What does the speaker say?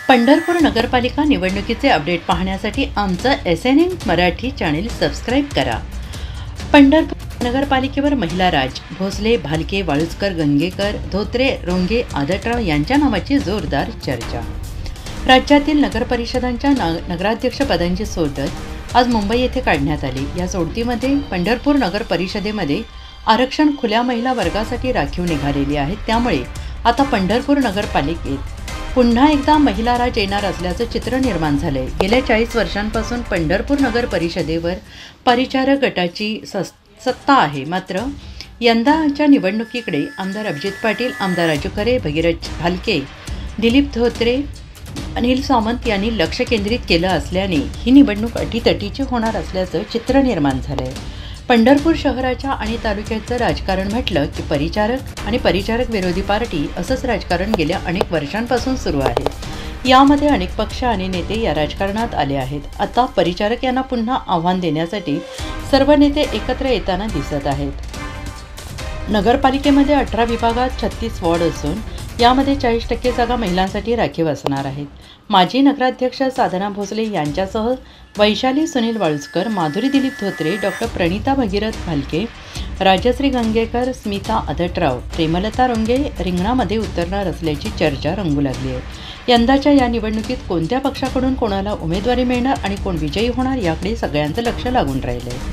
पंढरपूर नगरपालिका निवडणुकीचे अपडेट पाहण्यासाठी आमचं SNN मराठी चॅनेल सबस्क्राईब करा। पंढरपूर नगरपालिकेवर महिला राज, भोसले, भालके, वाळुजकर, गंगेकर, धोत्रे, रोंगे, आदटराव यांच्या नावाची जोरदार चर्चा। राज्यातील नगरपरिषदांच्या नगराध्यक्षपदांची सोडत आज मुंबई येथे काढण्यात आली। या सोडतीमध्ये पंढरपूर नगर परिषदेमध्ये आरक्षण खुल्या महिला वर्गासाठी राखीव निघालेली आहे। त्यामुळे आता पंढरपूर नगरपालिकेत पुन्हा एकदा महिला राज येणार असल्याचं चित्र निर्माण झालंय। गेल्या 40 वर्षांपासून पंढरपूर नगर परिषदेवर परिचारक गटाची सत्ता आहे। मात्र यंदाच्या निवडणुकीकडे आमदार अभिजित पाटील, आमदार राजू खरे, भगीरथ भालके, दिलीप धोत्रे, अनिल सावंत यांनी लक्ष केंद्रित केलं असल्याने ही निवडणूक अटीतटीची होणार असल्याचं चित्र निर्माण झालंय। पंढरपूर शहराच्या आणि तालुक्याचं राजकारण म्हटलं की परिचारक विरोधी पार्टी असंच राजकारण गेल्या अनेक वर्षांपासून सुरू आहे। यामध्ये अनेक पक्ष आणि नेते या राजकारणात आले आहेत। आता परिचारक यांना पुन्हा आव्हान देण्यासाठी सर्व नेते एकत्र येताना दिसत आहेत। नगरपालिकेमध्ये 18 विभागात 36 वॉर्ड असून यामध्ये 40% जागा महिलांसाठी राखीव असणार आहेत। माजी नगराध्यक्ष साधना भोसले यांच्यासह वैशाली सुनील वाळुजकर, माधुरी दिलीप धोत्रे, डॉक्टर प्रणिता भगीरथ भालके, राजश्री गंगेकर, स्मिता आदटराव, प्रेमलता रोंगे रिंगणामध्ये उतरणार असल्याची चर्चा रंगू लागली आहे। यंदाच्या या निवडणुकीत कोणत्या पक्षाकडून कोणाला उमेदवारी मिळणार आणि कोण विजयी होणार याकडे सगळ्यांचं लक्ष लागून राहिलं आहे।